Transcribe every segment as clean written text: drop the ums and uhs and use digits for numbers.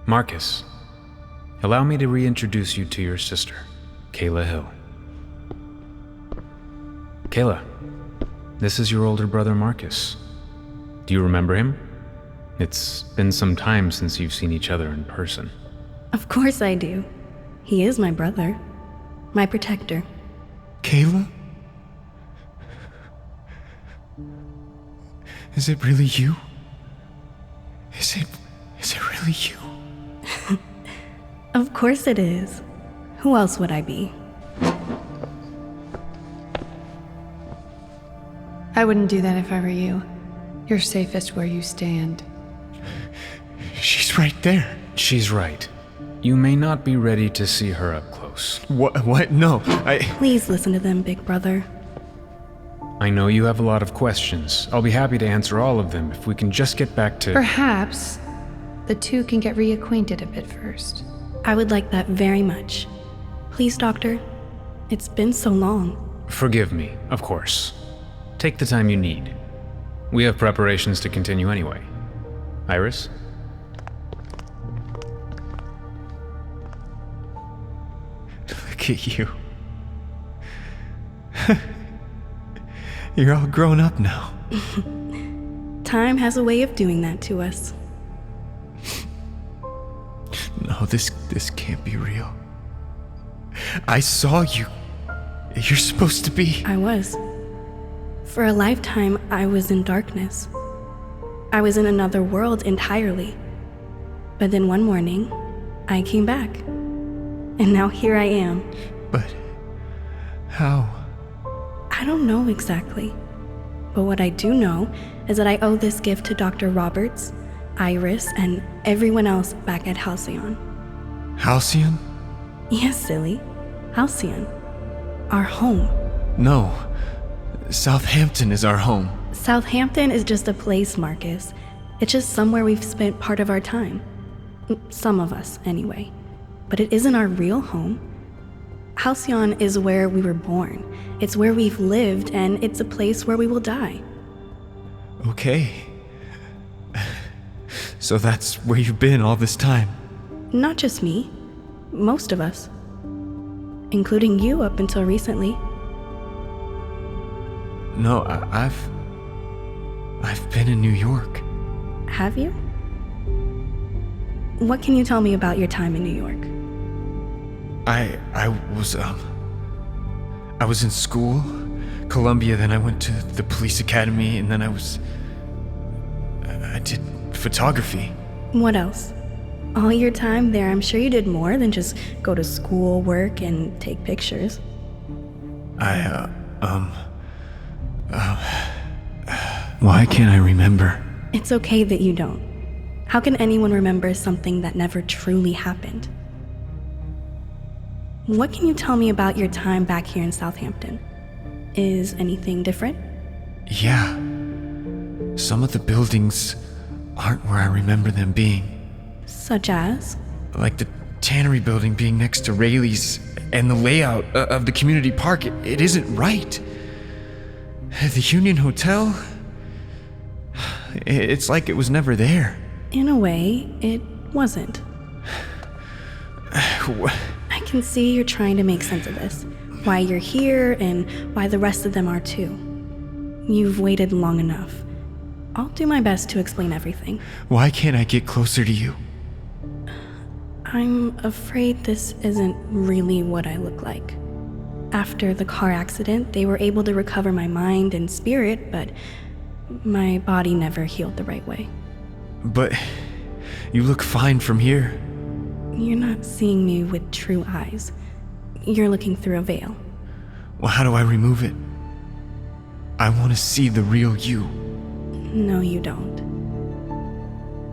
Marcus, allow me to reintroduce you to your sister, Kayla Hill. Kayla, this is your older brother Marcus. Do you remember him? It's been some time since you've seen each other in person. Of course I do. He is my brother. My protector. Kayla? Is it really you? Is it really you? Of course it is. Who else would I be? I wouldn't do that if I were you. You're safest where you stand. She's right there. She's right. You may not be ready to see her up close. What? No, Please listen to them, big brother. I know you have a lot of questions. I'll be happy to answer all of them if we can just get back to... Perhaps the two can get reacquainted a bit first. I would like that very much. Please, Doctor. It's been so long. Forgive me, of course. Take the time you need. We have preparations to continue anyway. Iris? Look at you. You're all grown up now. Time has a way of doing that to us. No, this can't be real. I saw you. You're supposed to be... I was. For a lifetime, I was in darkness. I was in another world entirely. But then one morning, I came back. And now here I am. But... how? I don't know exactly. But what I do know is that I owe this gift to Dr. Roberts, Iris, and everyone else back at Halcyon. Halcyon? Yes, silly. Halcyon. Our home. No. Southampton is our home. Southampton is just a place, Marcus. It's just somewhere we've spent part of our time. Some of us, anyway. But it isn't our real home. Halcyon is where we were born. It's where we've lived, and it's a place where we will die. Okay. So that's where you've been all this time? Not just me. Most of us. Including you up until recently. No, I've been in New York. Have you? What can you tell me about your time in New York? I was in school, Columbia, then I went to the police academy, and then I did photography. What else? All your time there, I'm sure you did more than just go to school, work, and take pictures. Why can't I remember? It's okay that you don't. How can anyone remember something that never truly happened? What can you tell me about your time back here in Southampton? Is anything different? Yeah. Some of the buildings aren't where I remember them being. Such as? Like the tannery building being next to Rayleigh's, and the layout of the community park, it isn't right. The Union Hotel, it's like it was never there. In a way, it wasn't. I can see you're trying to make sense of this. Why you're here, and why the rest of them are too. You've waited long enough. I'll do my best to explain everything. Why can't I get closer to you? I'm afraid this isn't really what I look like. After the car accident, they were able to recover my mind and spirit, but my body never healed the right way. But you look fine from here. You're not seeing me with true eyes. You're looking through a veil. Well, how do I remove it? I want to see the real you. No, you don't.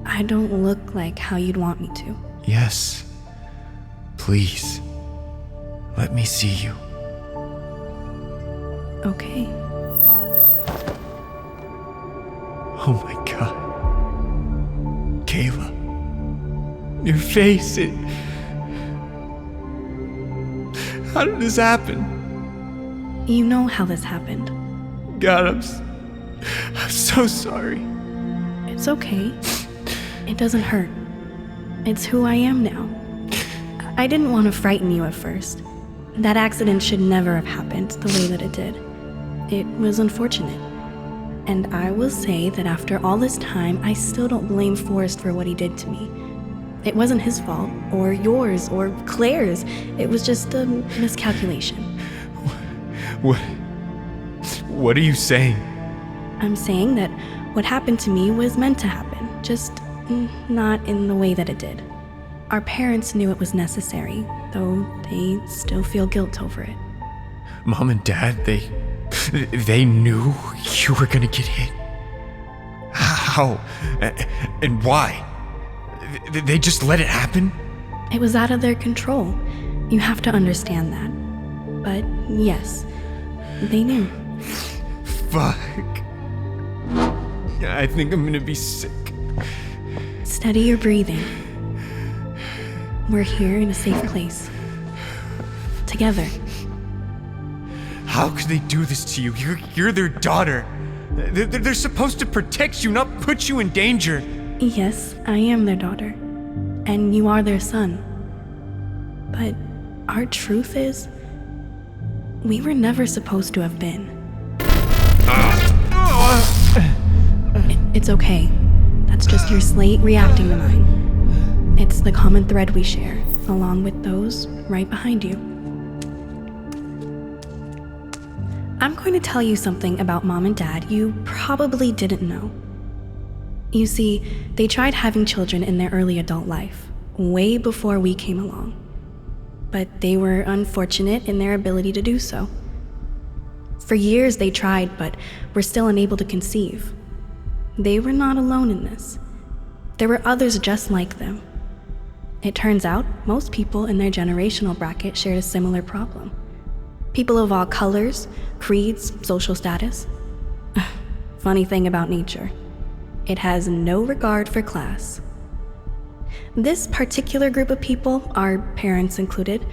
I don't look like how you'd want me to. Yes. Please. Let me see you. Okay. Oh my God. Kayla. Your face, How did this happen? You know how this happened. God, I'm so sorry. It's okay. It doesn't hurt. It's who I am now. I didn't want to frighten you at first. That accident should never have happened the way that it did. It was unfortunate. And I will say that after all this time, I still don't blame Forrest for what he did to me. It wasn't his fault, or yours, or Claire's. It was just a miscalculation. What are you saying? I'm saying that what happened to me was meant to happen, just not in the way that it did. Our parents knew it was necessary, though they still feel guilt over it. Mom and Dad, they knew you were gonna get hit? How? And why? They just let it happen? It was out of their control. You have to understand that. But yes, they knew. Fuck. I think I'm gonna be sick. Steady your breathing. We're here in a safe place. Together. How could they do this to you? You're their daughter. They're supposed to protect you, not put you in danger. Yes, I am their daughter. And you are their son. But our truth is, we were never supposed to have been. It's okay. That's just your slate reacting to mine. It's the common thread we share, along with those right behind you. I'm going to tell you something about Mom and Dad you probably didn't know. You see, they tried having children in their early adult life, way before we came along. But they were unfortunate in their ability to do so. For years they tried, but were still unable to conceive. They were not alone in this. There were others just like them. It turns out most people in their generational bracket shared a similar problem. People of all colors, creeds, social status. Funny thing about nature, it has no regard for class. This particular group of people, our parents included,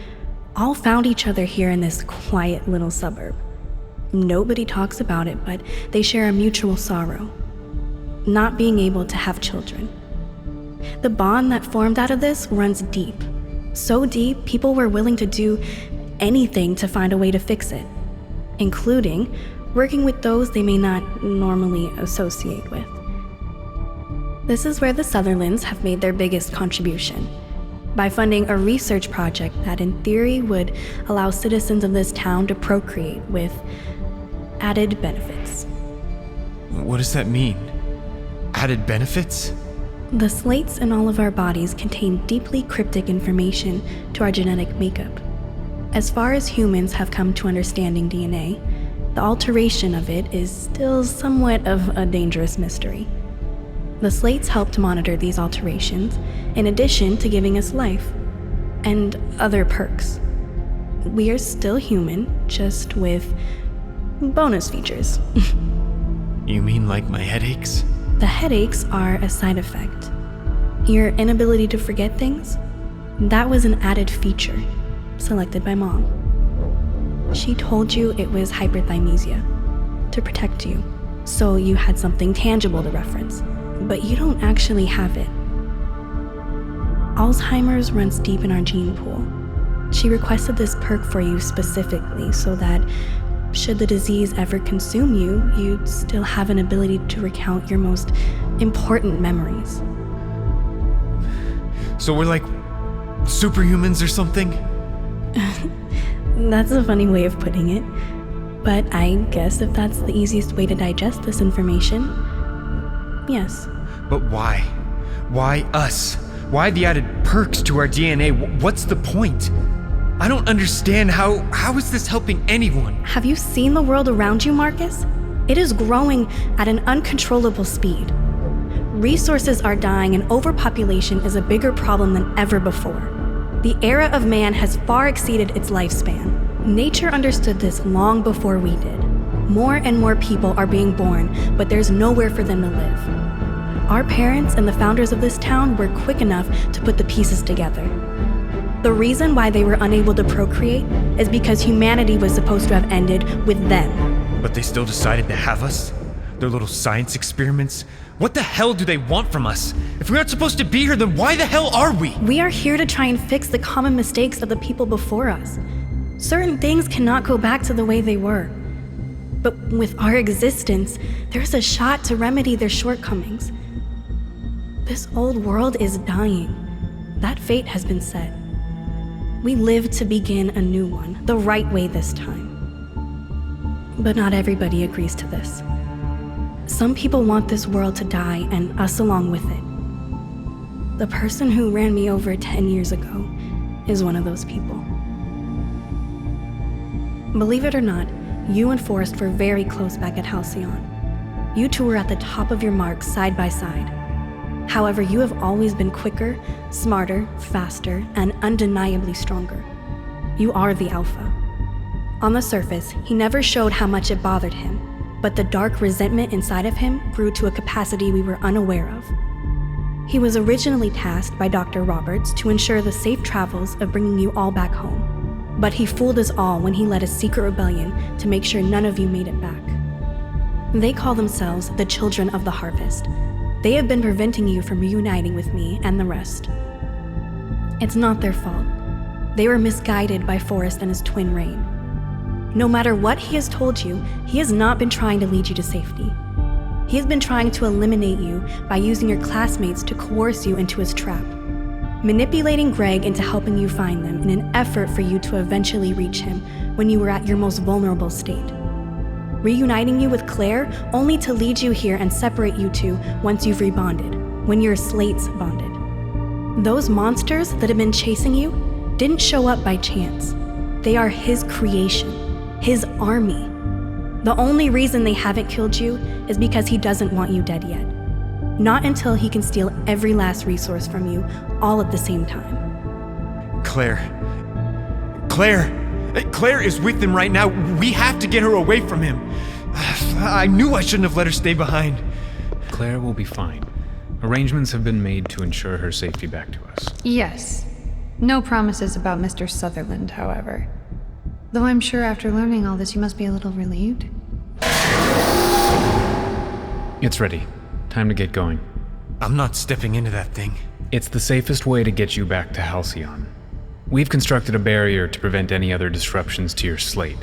all found each other here in this quiet little suburb. Nobody talks about it, but they share a mutual sorrow. Not being able to have children. The bond that formed out of this runs deep. So deep, people were willing to do anything to find a way to fix it, including working with those they may not normally associate with. This is where the Sutherlands have made their biggest contribution, by funding a research project that in theory would allow citizens of this town to procreate with added benefits. What does that mean? Added benefits? The slates in all of our bodies contain deeply cryptic information to our genetic makeup. As far as humans have come to understanding DNA, the alteration of it is still somewhat of a dangerous mystery. The slates help to monitor these alterations, in addition to giving us life and other perks. We are still human, just with bonus features. You mean like my headaches? The headaches are a side effect. Your inability to forget things, that was an added feature, selected by Mom. She told you it was hyperthymesia, to protect you, so you had something tangible to reference, but you don't actually have it. Alzheimer's runs deep in our gene pool. She requested this perk for you specifically so that should the disease ever consume you, you'd still have an ability to recount your most important memories. So we're like superhumans or something? That's a funny way of putting it. But I guess if that's the easiest way to digest this information, yes. But why? Why us? Why the added perks to our DNA? What's the point? I don't understand how is this helping anyone? Have you seen the world around you, Marcus? It is growing at an uncontrollable speed. Resources are dying and overpopulation is a bigger problem than ever before. The era of man has far exceeded its lifespan. Nature understood this long before we did. More and more people are being born, but there's nowhere for them to live. Our parents and the founders of this town were quick enough to put the pieces together. The reason why they were unable to procreate is because humanity was supposed to have ended with them. But they still decided to have us? Their little science experiments? What the hell do they want from us? If we aren't supposed to be here, then why the hell are we? We are here to try and fix the common mistakes of the people before us. Certain things cannot go back to the way they were. But with our existence, there's a shot to remedy their shortcomings. This old world is dying. That fate has been set. We live to begin a new one, the right way this time. But not everybody agrees to this. Some people want this world to die and us along with it. The person who ran me over 10 years ago is one of those people. Believe it or not, you and Forrest were very close back at Halcyon. You two were at the top of your marks side by side. However, you have always been quicker, smarter, faster, and undeniably stronger. You are the alpha. On the surface, he never showed how much it bothered him, but the dark resentment inside of him grew to a capacity we were unaware of. He was originally tasked by Dr. Roberts to ensure the safe travels of bringing you all back home. But he fooled us all when he led a secret rebellion to make sure none of you made it back. They call themselves the Children of the Harvest. They have been preventing you from reuniting with me and the rest. It's not their fault. They were misguided by Forrest and his twin Rain. No matter what he has told you, he has not been trying to lead you to safety. He has been trying to eliminate you by using your classmates to coerce you into his trap, manipulating Greg into helping you find them in an effort for you to eventually reach him when you were at your most vulnerable state. Reuniting you with Claire only to lead you here and separate you two once you've rebonded, when your slates bonded. Those monsters that have been chasing you didn't show up by chance. They are his creation, his army. The only reason they haven't killed you is because he doesn't want you dead yet. Not until he can steal every last resource from you, all at the same time. Claire is with him right now. We have to get her away from him. I knew I shouldn't have let her stay behind. Claire will be fine. Arrangements have been made to ensure her safety back to us. Yes. No promises about Mr. Sutherland, however. Though I'm sure after learning all this, you must be a little relieved. It's ready. Time to get going. I'm not stepping into that thing. It's the safest way to get you back to Halcyon. We've constructed a barrier to prevent any other disruptions to your slate.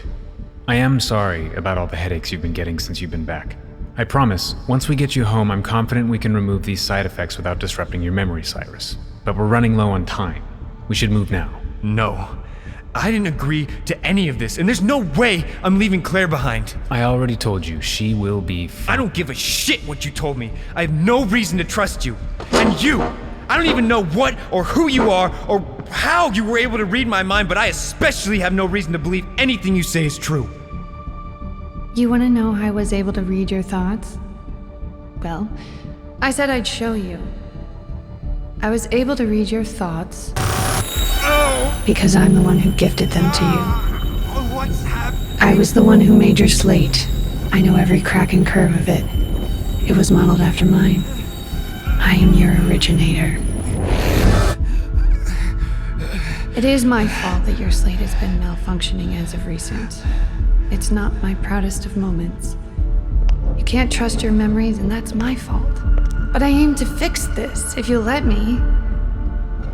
I am sorry about all the headaches you've been getting since you've been back. I promise, once we get you home, I'm confident we can remove these side effects without disrupting your memory, Cyrus. But we're running low on time. We should move now. No. I didn't agree to any of this, and there's no way I'm leaving Claire behind. I already told you, she will be fine. I don't give a shit what you told me. I have no reason to trust you. And you! I don't even know what or who you are or how you were able to read my mind, but I especially have no reason to believe anything you say is true. You want to know how I was able to read your thoughts? Well, I said I'd show you. I was able to read your thoughts because I'm the one who gifted them to you. What's happening? I was the one who made your slate. I know every crack and curve of it. It was modeled after mine. I am your originator. It is my fault that your slate has been malfunctioning as of recent. It's not my proudest of moments. You can't trust your memories, and that's my fault. But I aim to fix this, if you'll let me.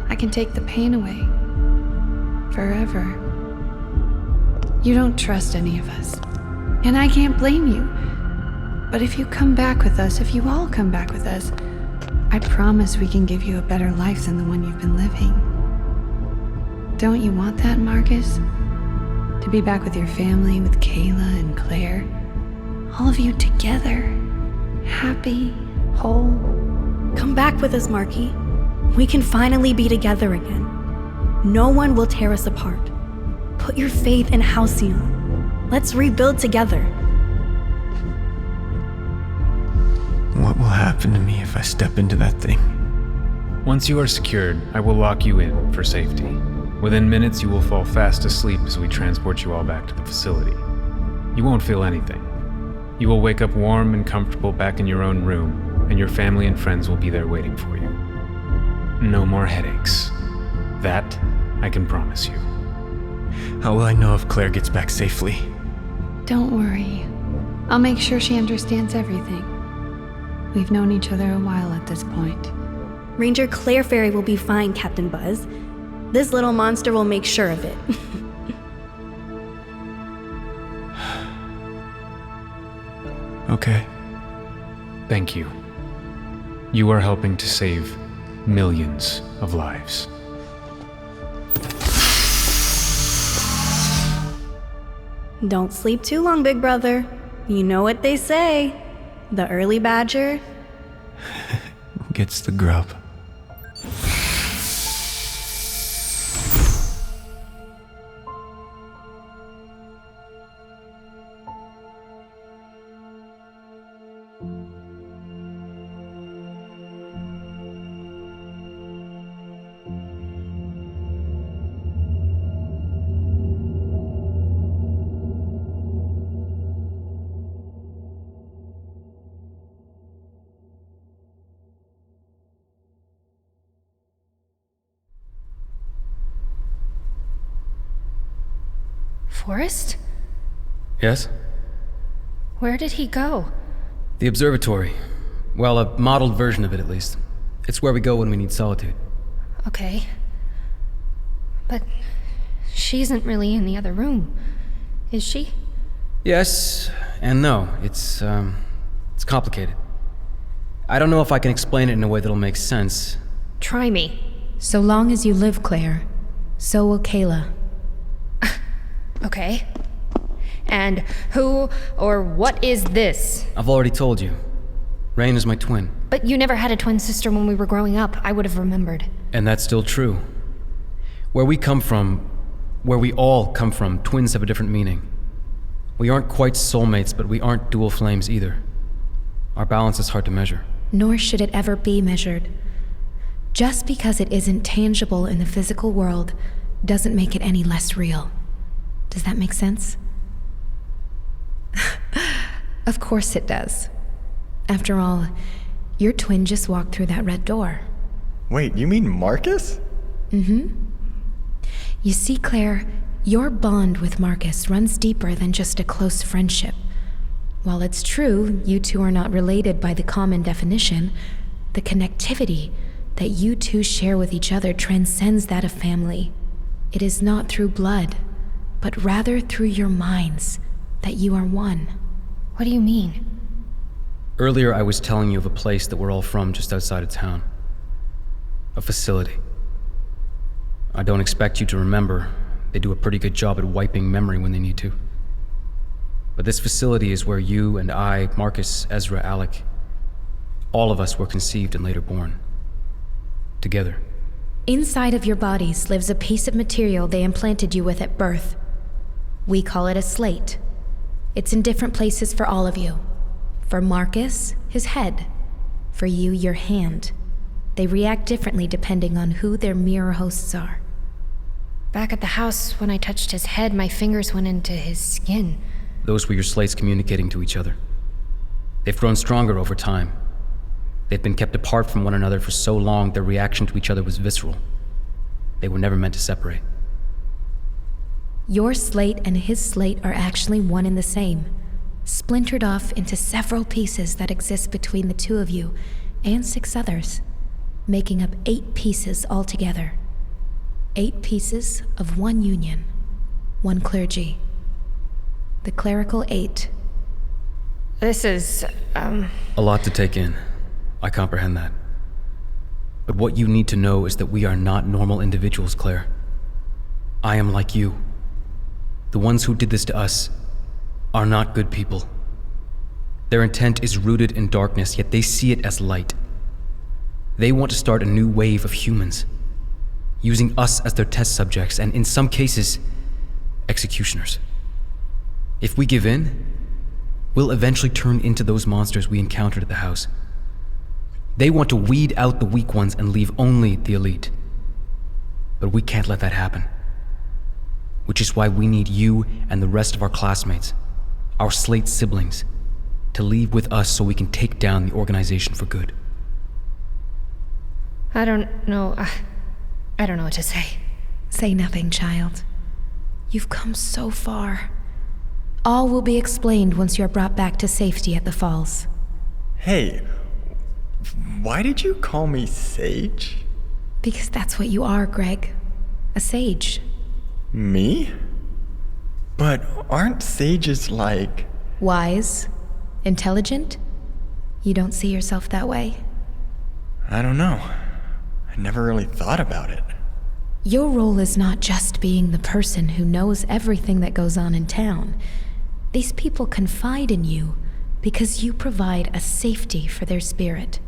I can take the pain away. Forever. You don't trust any of us, and I can't blame you. But if you come back with us, if you all come back with us, I promise we can give you a better life than the one you've been living. Don't you want that, Marcus? To be back with your family, with Kayla and Claire. All of you together. Happy, whole. Come back with us, Marky. We can finally be together again. No one will tear us apart. Put your faith in Halcyon. Let's rebuild together. What will happen to me if I step into that thing? Once you are secured, I will lock you in for safety. Within minutes, you will fall fast asleep as we transport you all back to the facility. You won't feel anything. You will wake up warm and comfortable back in your own room, and your family and friends will be there waiting for you. No more headaches. That I can promise you. How will I know if Claire gets back safely? Don't worry. I'll make sure she understands everything. We've known each other a while at this point. Ranger Claire Fairy will be fine, Captain Buzz. This little monster will make sure of it. Okay. Thank you. You are helping to save millions of lives. Don't sleep too long, big brother. You know what they say. The early badger Gets the grub. Forrest? Yes? Where did he go? The observatory. Well, a modeled version of it, at least. It's where we go when we need solitude. Okay. But she isn't really in the other room, is she? Yes and no. It's complicated. I don't know if I can explain it in a way that'll make sense. Try me. So long as you live, Claire, so will Kayla. Okay. And who or what is this? I've already told you. Rain is my twin. But you never had a twin sister when we were growing up. I would have remembered. And that's still true. Where we come from, where we all come from, twins have a different meaning. We aren't quite soulmates, but we aren't dual flames either. Our balance is hard to measure. Nor should it ever be measured. Just because it isn't tangible in the physical world doesn't make it any less real. Does that make sense? Of course it does. After all, your twin just walked through that red door. Wait, you mean Marcus? You see, Claire, your bond with Marcus runs deeper than just a close friendship. While it's true you two are not related by the common definition, the connectivity that you two share with each other transcends that of family. It is not through blood, but rather through your minds that you are one. What do you mean? Earlier I was telling you of a place that we're all from just outside of town. A facility. I don't expect you to remember. They do a pretty good job at wiping memory when they need to. But this facility is where you and I, Marcus, Ezra, Alec, all of us were conceived and later born. Together. Inside of your bodies lives a piece of material they implanted you with at birth. We call it a slate. It's in different places for all of you. For Marcus, his head. For you, your hand. They react differently depending on who their mirror hosts are. Back at the house, when I touched his head, my fingers went into his skin. Those were your slates communicating to each other. They've grown stronger over time. They've been kept apart from one another for so long their reaction to each other was visceral. They were never meant to separate. Your slate and his slate are actually one and the same, splintered off into several pieces that exist between the two of you and 6 others, making up 8 pieces altogether. 8 pieces of one union, one clergy. The clerical 8. This is, A lot to take in. I comprehend that. But what you need to know is that we are not normal individuals, Claire. I am like you. The ones who did this to us are not good people. Their intent is rooted in darkness, yet they see it as light. They want to start a new wave of humans, using us as their test subjects, and in some cases, executioners. If we give in, we'll eventually turn into those monsters we encountered at the house. They want to weed out the weak ones and leave only the elite. But we can't let that happen. Which is why we need you and the rest of our classmates, our slate siblings, to leave with us so we can take down the organization for good. I don't know what to say. Say nothing, child. You've come so far. All will be explained once you're brought back to safety at the falls. Hey, why did you call me Sage? Because that's what you are, Greg. A sage. Me? But aren't sages like... Wise? Intelligent? You don't see yourself that way? I don't know. I never really thought about it. Your role is not just being the person who knows everything that goes on in town. These people confide in you because you provide a safety for their spirit.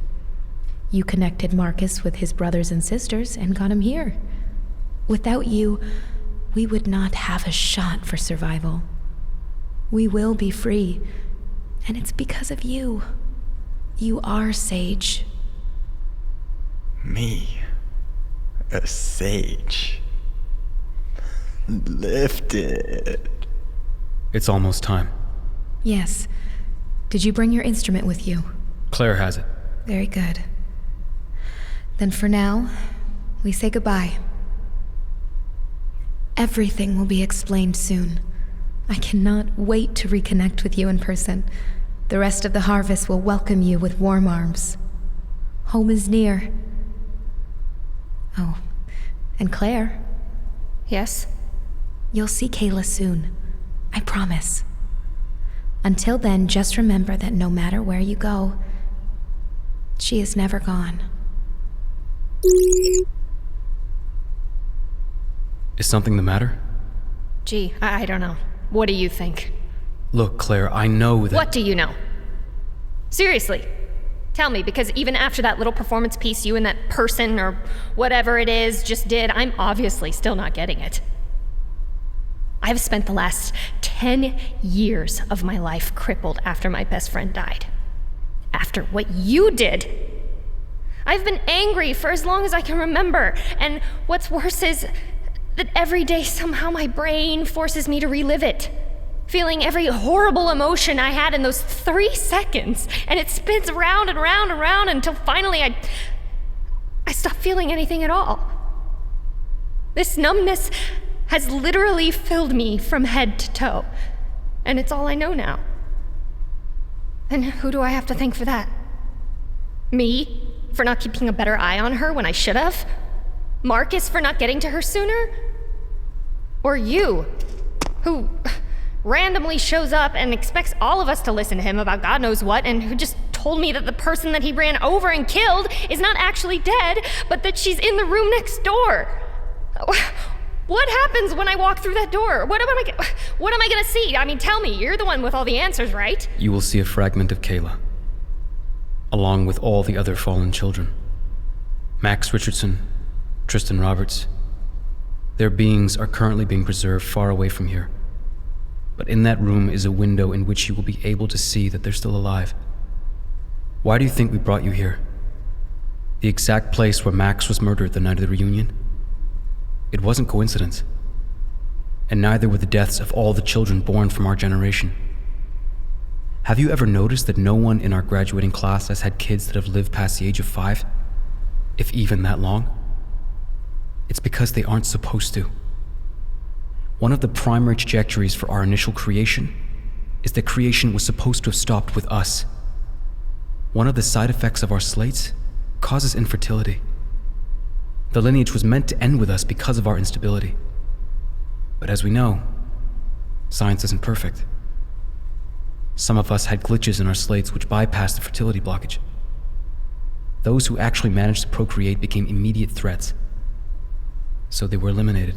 You connected Marcus with his brothers and sisters and got him here. Without you, we would not have a shot for survival. We will be free, and it's because of you. You are Sage. Me? A sage? Lifted. It's almost time. Yes. Did you bring your instrument with you? Claire has it. Very good. Then for now, we say goodbye. Everything will be explained soon. I cannot wait to reconnect with you in person. The rest of the harvest will welcome you with warm arms. Home is near. Oh, and Claire. Yes? You'll see Kayla soon. I promise. Until then, just remember that no matter where you go, she is never gone. Is something the matter? Gee, I don't know. What do you think? Look, Claire, I know that... What do you know? Seriously. Tell me, because even after that little performance piece you and that person, or whatever it is, just did, I'm obviously still not getting it. I've spent the last 10 years of my life crippled after my best friend died. After what you did. I've been angry for as long as I can remember, and what's worse is that every day somehow my brain forces me to relive it. Feeling every horrible emotion I had in those 3 seconds, and it spins round and round and round until finally I stop feeling anything at all. This numbness has literally filled me from head to toe, and it's all I know now. And who do I have to thank for that? Me, for not keeping a better eye on her when I should have? Marcus for not getting to her sooner? Or you, who randomly shows up and expects all of us to listen to him about God knows what, and who just told me that the person that he ran over and killed is not actually dead, but that she's in the room next door. What happens when I walk through that door? What am I gonna see? I mean, tell me, you're the one with all the answers, right? You will see a fragment of Kayla, along with all the other fallen children. Max Richardson, Tristan Roberts. Their beings are currently being preserved far away from here. But in that room is a window in which you will be able to see that they're still alive. Why do you think we brought you here? The exact place where Max was murdered the night of the reunion? It wasn't coincidence. And neither were the deaths of all the children born from our generation. Have you ever noticed that no one in our graduating class has had kids that have lived past the age of 5? If even that long? It's because they aren't supposed to. One of the primary trajectories for our initial creation is that creation was supposed to have stopped with us. One of the side effects of our slates causes infertility. The lineage was meant to end with us because of our instability. But as we know, science isn't perfect. Some of us had glitches in our slates which bypassed the fertility blockage. Those who actually managed to procreate became immediate threats. So they were eliminated,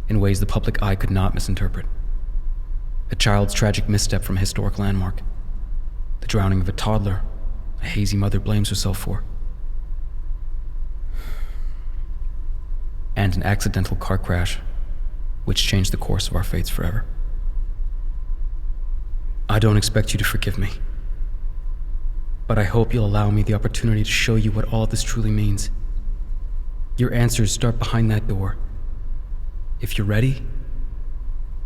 in ways the public eye could not misinterpret. A child's tragic misstep from a historic landmark. The drowning of a toddler a hazy mother blames herself for. And an accidental car crash, which changed the course of our fates forever. I don't expect you to forgive me, but I hope you'll allow me the opportunity to show you what all this truly means. Your answers start behind that door. If you're ready,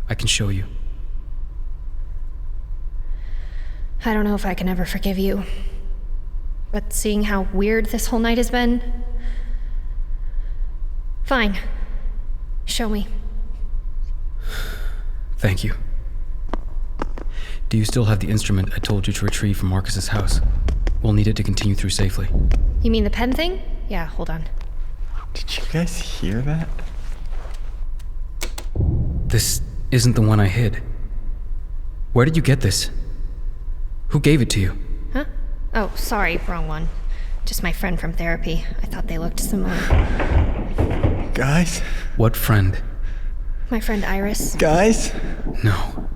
I can show you. I don't know if I can ever forgive you. But seeing how weird this whole night has been... Fine. Show me. Thank you. Do you still have the instrument I told you to retrieve from Marcus's house? We'll need it to continue through safely. You mean the pen thing? Yeah, hold on. Did you guys hear that? This isn't the one I hid. Where did you get this? Who gave it to you? Huh? Oh, sorry, wrong one. Just my friend from therapy. I thought they looked similar. Guys? What friend? My friend Iris. Guys? No.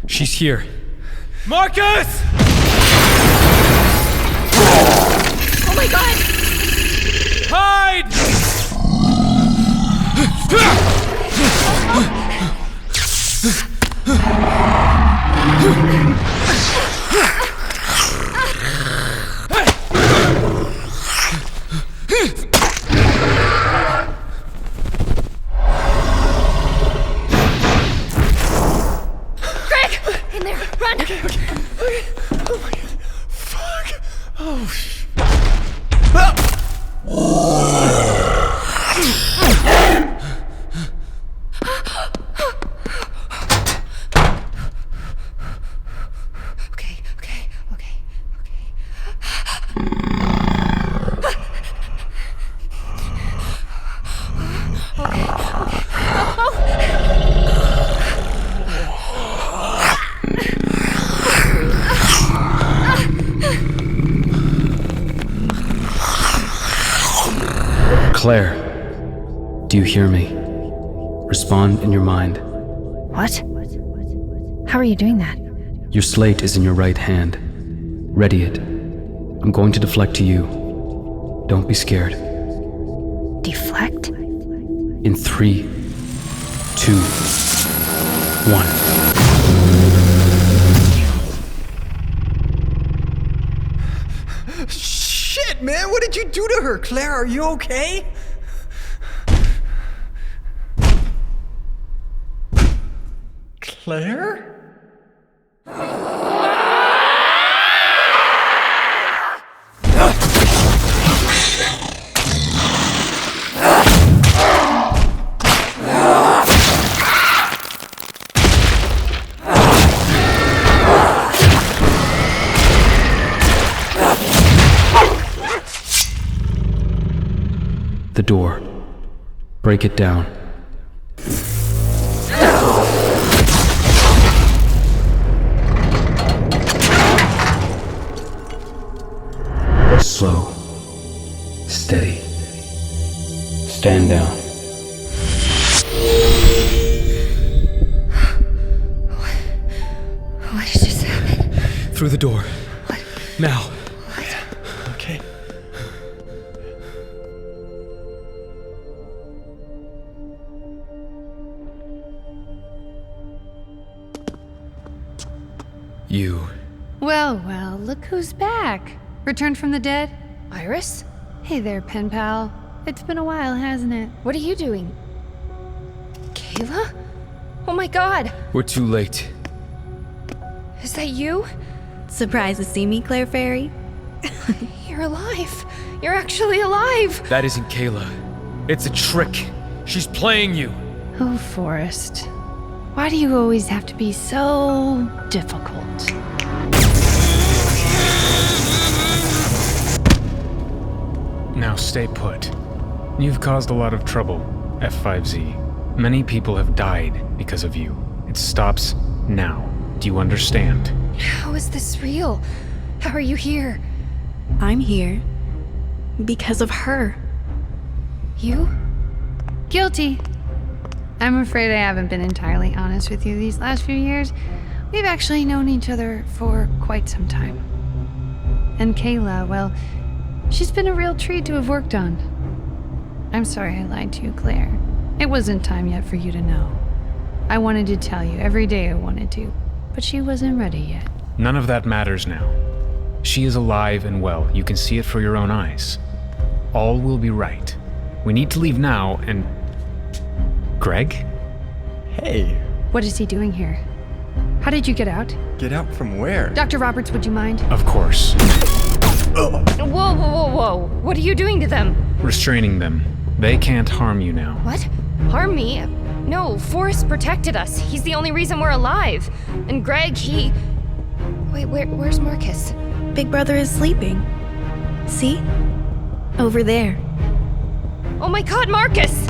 She's here. Marcus! Oh my god! Hide! Greg! In there, run! Okay. Oh my god. Fuck. Oh, Okay. Claire, do you hear me? Respond in your mind. What? How are you doing that? Your slate is in your right hand. Ready it. I'm going to deflect to you. Don't be scared. Deflect? In 3, 2, 1. shit, man! What did you do to her? Claire, are you okay? Claire? The door. Break it down. Slow. Steady. Stand down. What just happened? Through the door. What? Now. Okay. You. Well, look who's back. Returned from the dead? Iris? Hey there, pen pal. It's been a while, hasn't it? What are you doing? Kayla? Oh my god! We're too late. Is that you? Surprised to see me, Claire Fairy? You're alive. You're actually alive. That isn't Kayla. It's a trick. She's playing you. Oh, Forrest. Why do you always have to be so difficult? Now stay put. You've caused a lot of trouble, F5Z. Many people have died because of you. It stops now. Do you understand? How is this real? How are you here? I'm here because of her. You? Guilty. I'm afraid I haven't been entirely honest with you these last few years. We've actually known each other for quite some time. And Kayla, well, she's been a real treat to have worked on. I'm sorry I lied to you, Claire. It wasn't time yet for you to know. I wanted to tell you every day I wanted to, but she wasn't ready yet. None of that matters now. She is alive and well. You can see it for your own eyes. All will be right. We need to leave now and... Greg? Hey, What is he doing here? How did you get out? get out from where? Dr. Roberts, would you mind? Of course. Whoa. What are you doing to them? Restraining them. They can't harm you now. What? Harm me? No, Forrest protected us. He's the only reason we're alive. And Greg, he... Wait, where's Marcus? Big brother is sleeping. See? Over there. Oh my god, Marcus!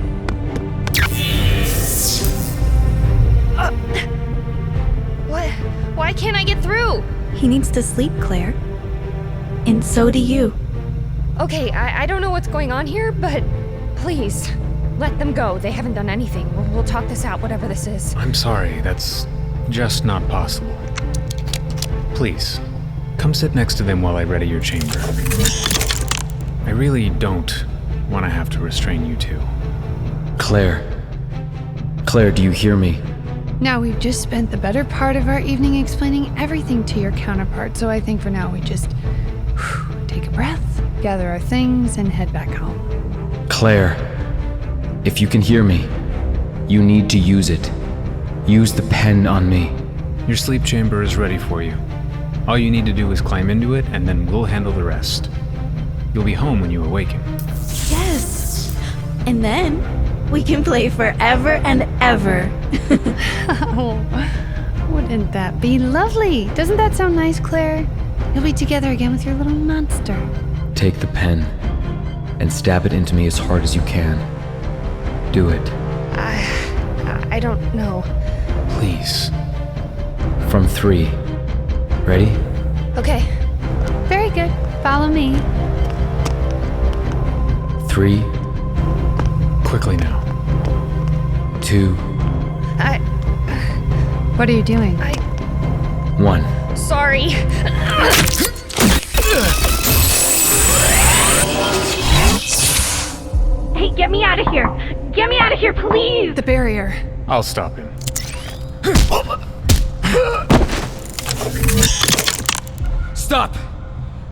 What? Why can't I get through? He needs to sleep, Claire. And so do you. Okay, I don't know what's going on here, but please, let them go. They haven't done anything. We'll talk this out, whatever this is. I'm sorry, that's just not possible. Please, come sit next to them while I ready your chamber. I really don't want to have to restrain you two. Claire, do you hear me? Now, we've just spent the better part of our evening explaining everything to your counterpart, so I think for now we just take a breath, gather our things, and head back home. Claire, if you can hear me, you need to use it. Use the pen on me. Your sleep chamber is ready for you. All you need to do is climb into it, and then we'll handle the rest. You'll be home when you awaken. Yes! And then we can play forever and ever. Oh, wouldn't that be lovely? Doesn't that sound nice, Claire? You'll be together again with your little monster. Take the pen and stab it into me as hard as you can. Do it. I don't know. Please. From 3. Ready? Okay. Very good. Follow me. 3, Quickly now. 2, What are you doing? 1. Sorry. Hey, get me out of here! Get me out of here, please! The barrier. I'll stop him. Stop!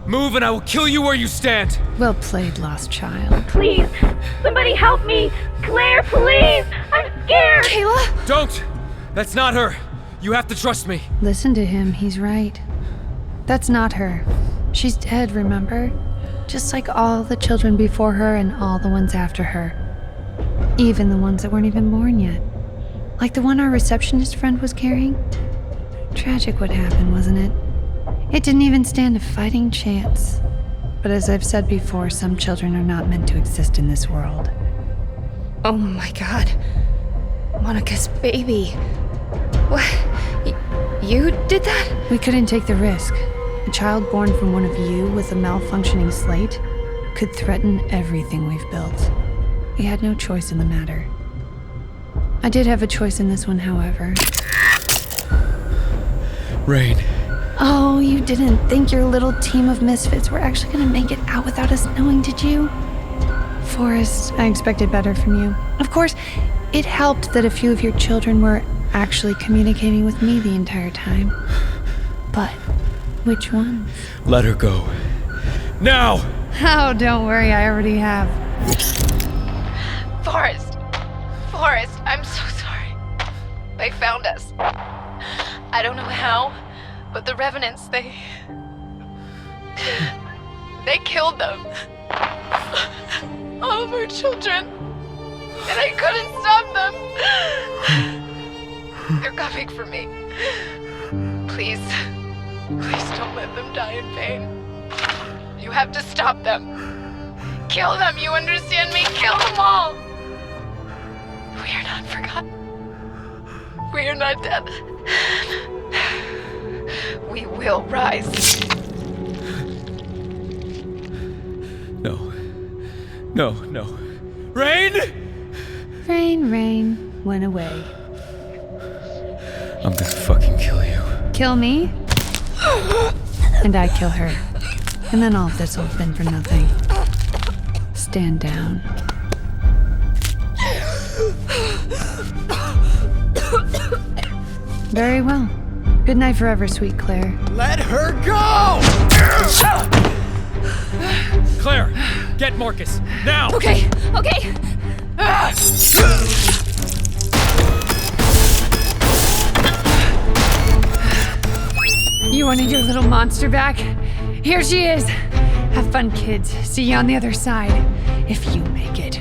Move and I will kill you where you stand! Well played, lost child. Please! Somebody help me! Claire, please! I'm scared! Kayla? Don't! That's not her! You have to trust me! Listen to him, he's right. That's not her. She's dead, remember? Just like all the children before her and all the ones after her. Even the ones that weren't even born yet. Like the one our receptionist friend was carrying. Tragic what happened, wasn't it? It didn't even stand a fighting chance. But as I've said before, some children are not meant to exist in this world. Oh my god. Monica's baby. What? You did that? We couldn't take the risk. A child born from one of you with a malfunctioning slate could threaten everything we've built. We had no choice in the matter. I did have a choice in this one, however. Rain. Oh, you didn't think your little team of misfits were actually gonna make it out without us knowing, did you? Forrest, I expected better from you. Of course, it helped that a few of your children were actually communicating with me the entire time. But which ones? Let her go. Now! Oh, don't worry, I already have. Forrest, I'm so sorry. They found us. I don't know how, but the Revenants, they killed them. All of our children. And I couldn't stop them. They're coming for me. Please don't let them die in pain. You have to stop them. Kill them, you understand me? Kill them all! We are not forgotten. We are not dead. We will rise. No. Rain! Rain went away. I'm gonna fucking kill you. Kill me, and I kill her. And then all of this will have been for nothing. Stand down. Very well. Good night forever, sweet Claire. Let her go! Claire, get Marcus, now! Okay. You wanted your little monster back? Here she is. Have fun, kids. See you on the other side, if you make it.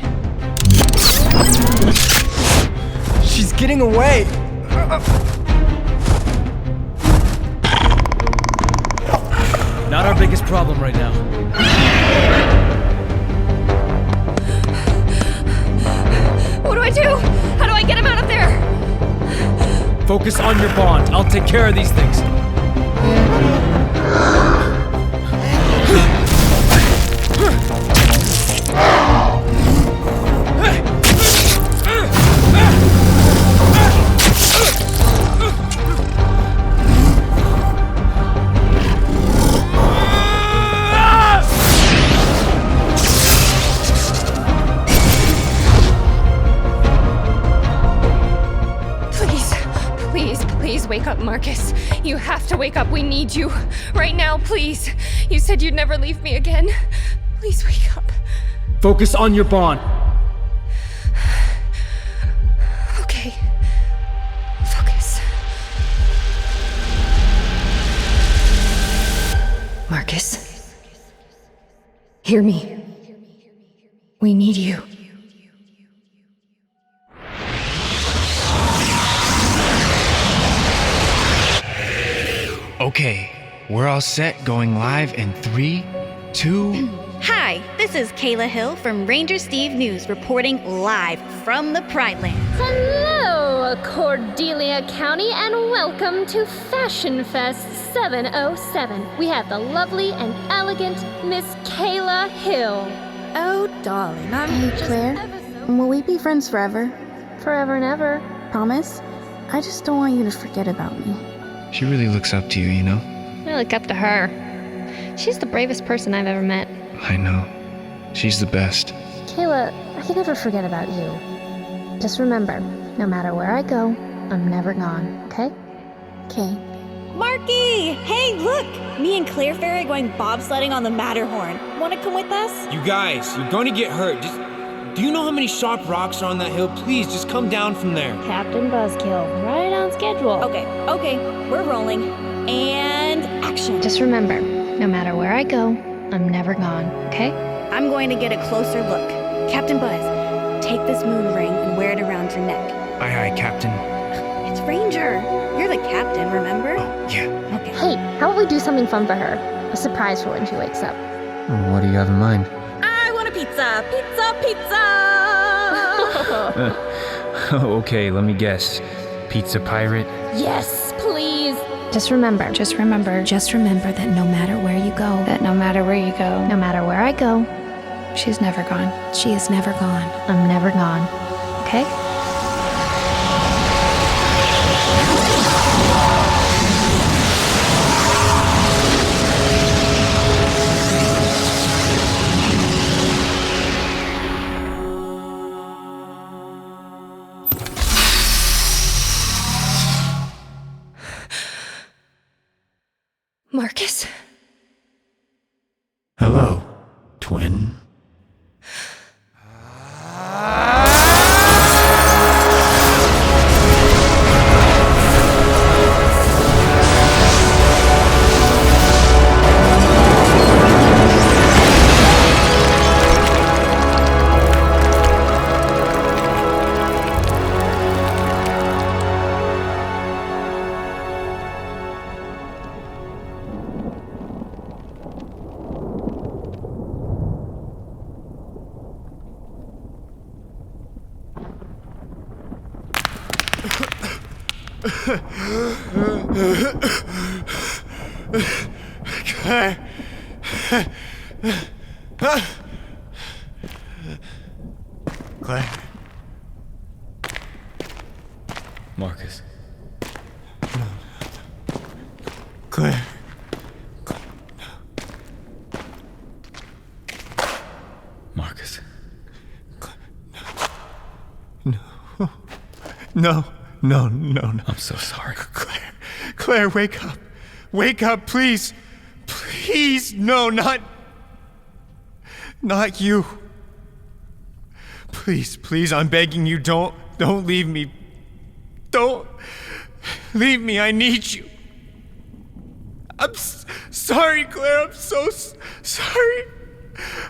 She's getting away! Not our biggest problem right now. What do I do? How do I get him out of there? Focus on your bond. I'll take care of these things. Wake up, Marcus. You have to wake up. We need you. Right now, please. You said you'd never leave me again. Please wake up. Focus on your bond. Okay. Focus. Marcus. Hear me. We need you. Okay, we're all set, going live in 3, 2... Hi, this is Kayla Hill from Ranger Steve News reporting live from the Pride Land. Hello, Cordelia County, and welcome to Fashion Fest 707. We have the lovely and elegant Miss Kayla Hill. Oh, darling, I'm Hey, just Claire. ever so- Will we be friends forever? Forever and ever. Promise? I just don't want you to forget about me. She really looks up to you, you know? I look up to her. She's the bravest person I've ever met. I know. She's the best. Kayla, I can never forget about you. Just remember, no matter where I go, I'm never gone, okay? Okay. Marky! Hey, look! Me and Claire Ferry are going bobsledding on the Matterhorn. Wanna come with us? You guys, you're going to get hurt. Do you know how many sharp rocks are on that hill? Please, just come down from there. Captain Buzzkill, right on schedule. Okay, we're rolling. And action. Just remember, no matter where I go, I'm never gone, okay? I'm going to get a closer look. Captain Buzz, take this moon ring and wear it around your neck. Aye, Captain. It's Ranger. You're the captain, remember? Oh, yeah. Okay. Hey, how about we do something fun for her? A surprise for when she wakes up. What do you have in mind? I want a pizza! Pizza! Okay, let me guess. Pizza pirate? Yes, please. Just remember that no matter where you go, No matter where I go, she's never gone. she is never gone. I'm never gone, okay? Marcus? Hello, twin. Claire? Marcus. Claire? Marcus. No. I'm so sorry. Claire, wake up. Wake up, please. Please, no, not you. Please, I'm begging you, don't leave me. Don't leave me, I need you. I'm sorry, Claire, I'm so sorry.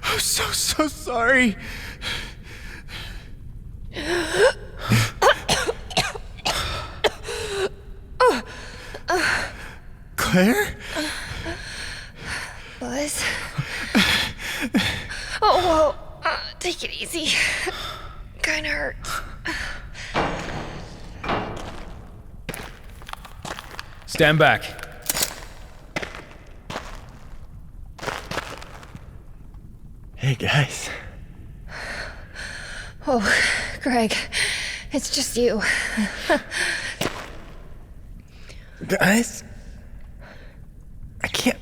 I'm so sorry. Claire? Buzz? Oh, whoa. Take it easy. Kinda hurts. Stand back. Hey, guys. Oh, Greg. It's just you. Guys? I can't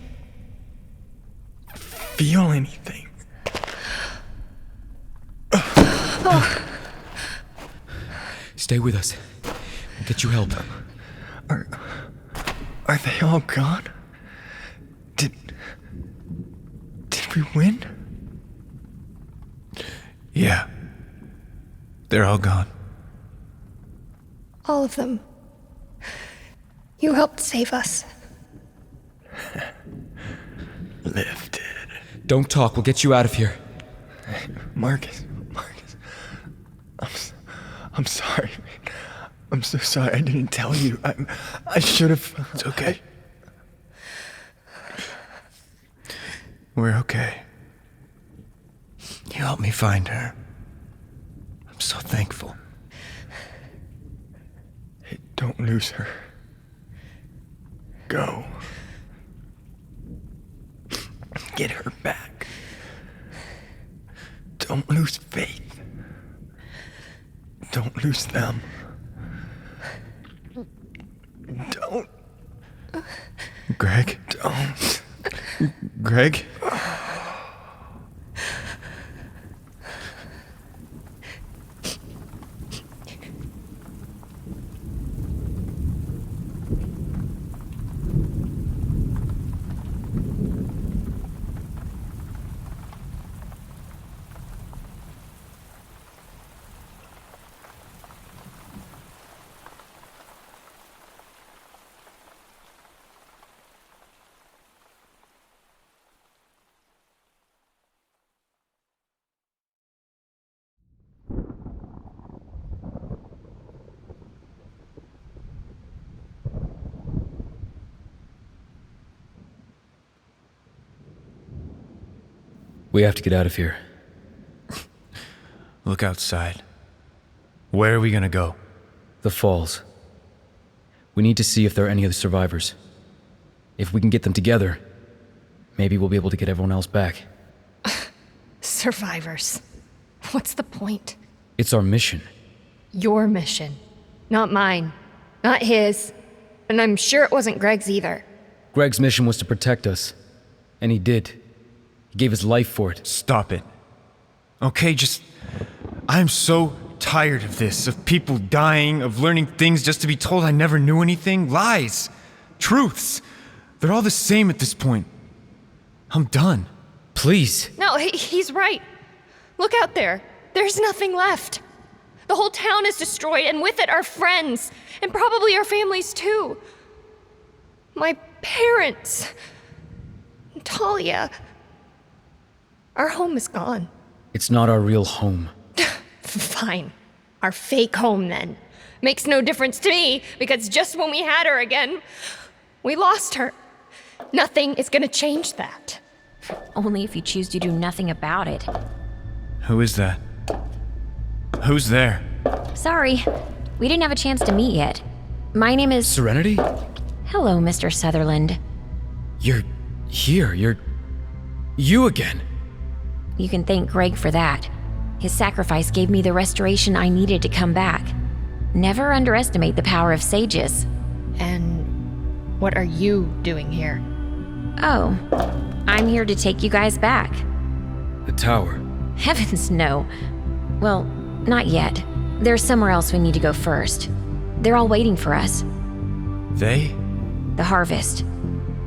feel anything. Stay with us. We'll get you help. Are they all gone? Did we win? Yeah. They're all gone. All of them. You helped save us. Lifted. Don't talk. We'll get you out of here. Marcus. I'm sorry. I'm so sorry. I didn't tell you. I should have. It's okay. We're okay. You helped me find her. I'm so thankful. Hey, don't lose her. Go. Get her back. Don't lose faith. Don't lose them. Don't. Greg? Don't. Greg? We have to get out of here. Look outside. Where are we gonna go? The falls. We need to see if there are any other survivors. If we can get them together, maybe we'll be able to get everyone else back. Survivors. What's the point? It's our mission. Your mission. Not mine. Not his. And I'm sure it wasn't Greg's either. Greg's mission was to protect us. And he did. He gave his life for it. Stop it. Okay, I'm so tired of this, of people dying, of learning things just to be told I never knew anything. Lies. Truths. They're all the same at this point. I'm done. Please. No, he's right. Look out there. There's nothing left. The whole town is destroyed, and with it our friends, and probably our families too. My parents. Talia. Our home is gone. It's not our real home. Fine. Our fake home, then. Makes no difference to me, because just when we had her again, we lost her. Nothing is gonna change that. Only if you choose to do nothing about it. Who is that? Who's there? Sorry, we didn't have a chance to meet yet. My name is... Serenity? Hello, Mr. Sutherland. You're here. You again. You can thank Greg for that. His sacrifice gave me the restoration I needed to come back. Never underestimate the power of sages. And what are you doing here? Oh, I'm here to take you guys back. The tower. Heavens, no. Well, not yet. There's somewhere else we need to go first. They're all waiting for us. They? The harvest.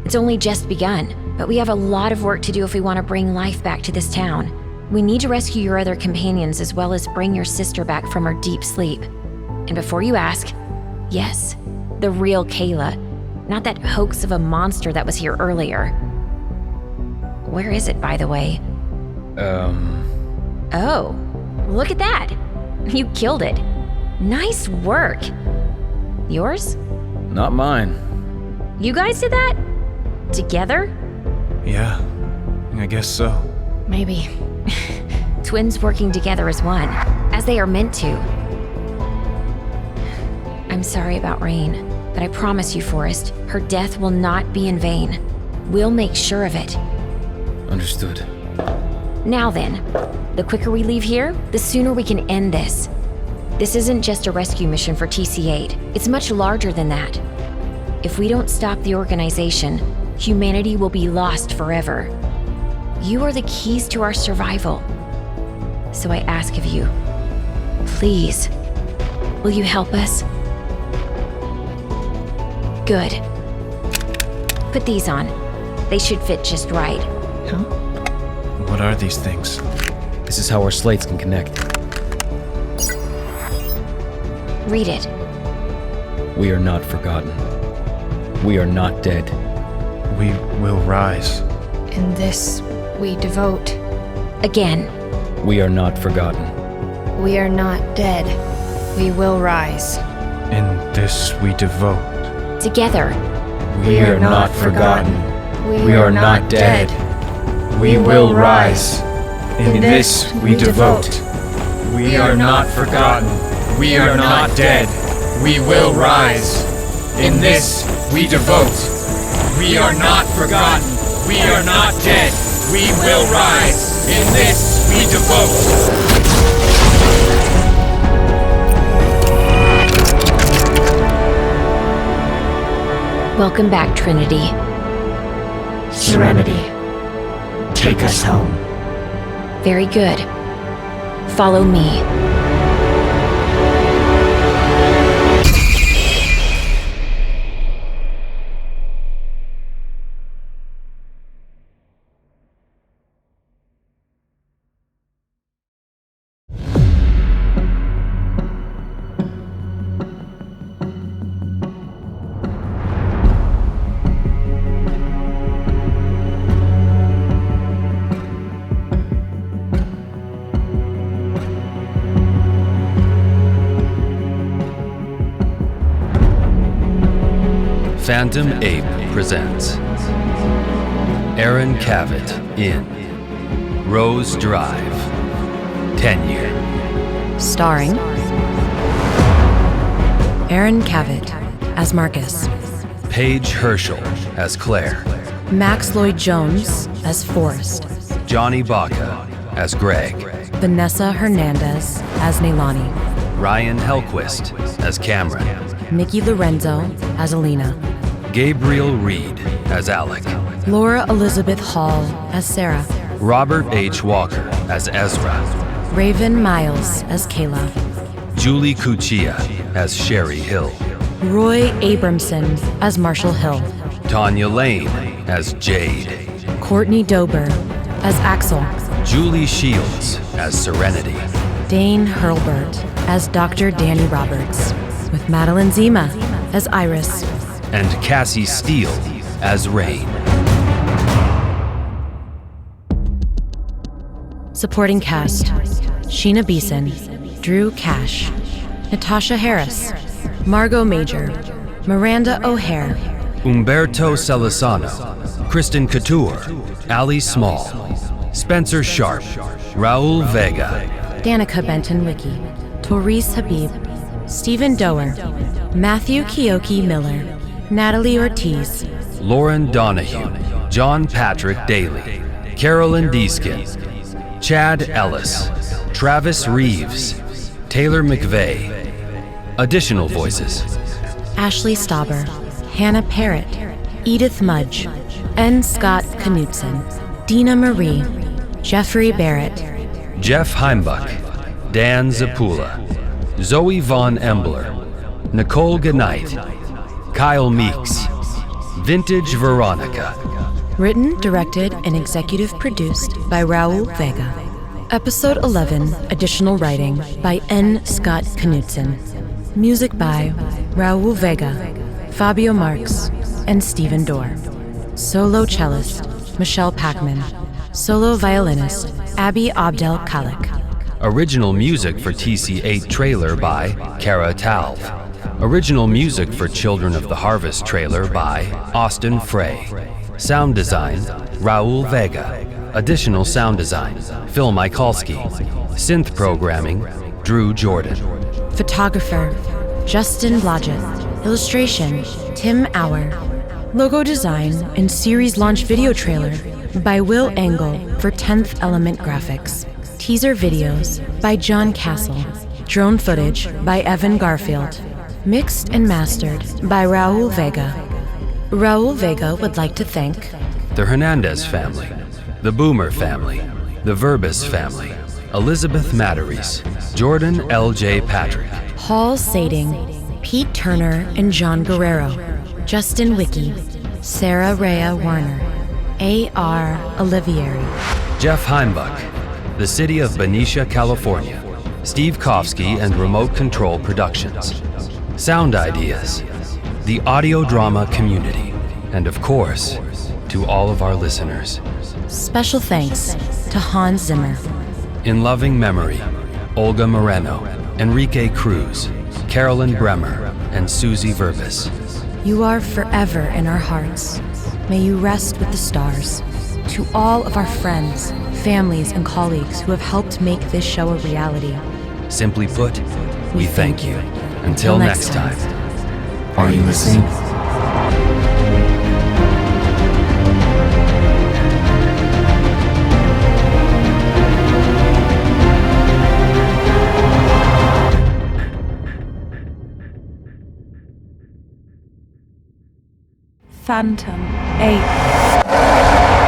It's only just begun, but we have a lot of work to do if we want to bring life back to this town. We need to rescue your other companions as well as bring your sister back from her deep sleep. And before you ask, yes, the real Kayla, not that hoax of a monster that was here earlier. Where is it, by the way? Oh, look at that. You killed it. Nice work. Yours? Not mine. You guys did that? Together? Yeah, I guess so. Maybe. Twins working together as one, as they are meant to. I'm sorry about Rain, but I promise you, Forrest, her death will not be in vain. We'll make sure of it. Understood. Now then, the quicker we leave here, the sooner we can end this. This isn't just a rescue mission for TC-8. It's much larger than that. If we don't stop the organization, humanity will be lost forever. You are the keys to our survival. So I ask of you, please, will you help us? Good. Put these on. They should fit just right. Huh? What are these things? This is how our slates can connect. Read it. We are not forgotten. We are not dead. We will rise. In this, we devote. Again. We are not forgotten. We are not dead. We will rise. In this we devote. Together. We are not forgotten. We are not dead. We will rise. In this we devote. We are not forgotten. We are not dead. We will rise. In this we devote. We are not forgotten. We are not dead. We will rise. In this we devote. Welcome back, Trinity. Serenity, take us home. Very good. Follow me. Phantom Ape presents Aaron Cavett in Rose Drive, Tenure. Starring Aaron Cavett as Marcus, Paige Herschel as Claire, Max Lloyd-Jones as Forrest, Johnny Baca as Greg, Vanessa Hernandez as Neilani, Ryan Hellquist as Cameron, Mickey Lorenzo as Alina, Gabriel Reed as Alec, Laura Elizabeth Hall as Sarah, Robert H. Walker as Ezra, Raven Miles as Kayla, Julie Cuccia as Sherry Hill, Roy Abramson as Marshall Hill, Tanya Lane as Jade, Courtney Dober as Axel, Julie Shields as Serenity, Dane Hurlbert as Dr. Danny Roberts, with Madeline Zima as Iris, and Cassie Steele as Rain. Supporting cast: Sheena Beeson, Drew Cash, Natasha Harris, Margot Major, Miranda O'Hare, Umberto Celesano, Kristen Couture, Ali Small, Spencer Sharp, Raul Vega, Danica Benton-Wicki, Therese Habib, Stephen Doer, Matthew Kioki Miller, Natalie Ortiz, Lauren Donahue, John Patrick Daly, Carolyn Deeskin, Chad Ellis, Travis Reeves, Taylor McVeigh. Additional voices: Ashley Stauber, Hannah Parrott, Edith Mudge, N. Scott Knudsen, Dina Marie, Jeffrey Barrett, Jeff Heimbuck, Dan Zapula, Zoe Von Embler, Nicole Ganite, Kyle Meeks, Vintage Veronica. Written, directed, and executive produced by Raul Vega. Episode 11, additional writing by N. Scott Knudsen. Music by Raul Vega, Fabio Marx, and Stephen Dorr. Solo cellist, Michelle Packman. Solo violinist, Abby Abdel Khalek. Original music for TC-8 trailer by Kara Talv. Original music for Children of the Harvest trailer by Austin Frey. Sound design, Raul Vega. Additional sound design, Phil Michalski. Synth programming, Drew Jordan. Photographer, Justin Blodgett. Illustration, Tim Auer. Logo design and series launch video trailer by Will Engel for 10th Element Graphics. Teaser videos by John Castle. Drone footage by Evan Garfield. Mixed and mastered by Raul Vega. Raul Vega would like to thank The Hernandez family, the Boomer family, the Verbis family, Elizabeth Matteries, Jordan L.J. Patrick, Paul Sading, Pete Turner and John Guerrero, Justin Wickie, Sarah Rhea Warner, A.R. Olivieri, Jeff Heimbuck, the City of Benicia, California, Steve Kofsky and Remote Control Productions, Sound Ideas, the audio drama community, and of course, to all of our listeners. Special thanks to Hans Zimmer. In loving memory, Olga Moreno, Enrique Cruz, Carolyn Bremer, and Susie Verbis. You are forever in our hearts. May you rest with the stars. To all of our friends, families, and colleagues who have helped make this show a reality. Simply put, we thank you. Until next time. Are you listening? Phantom Ape.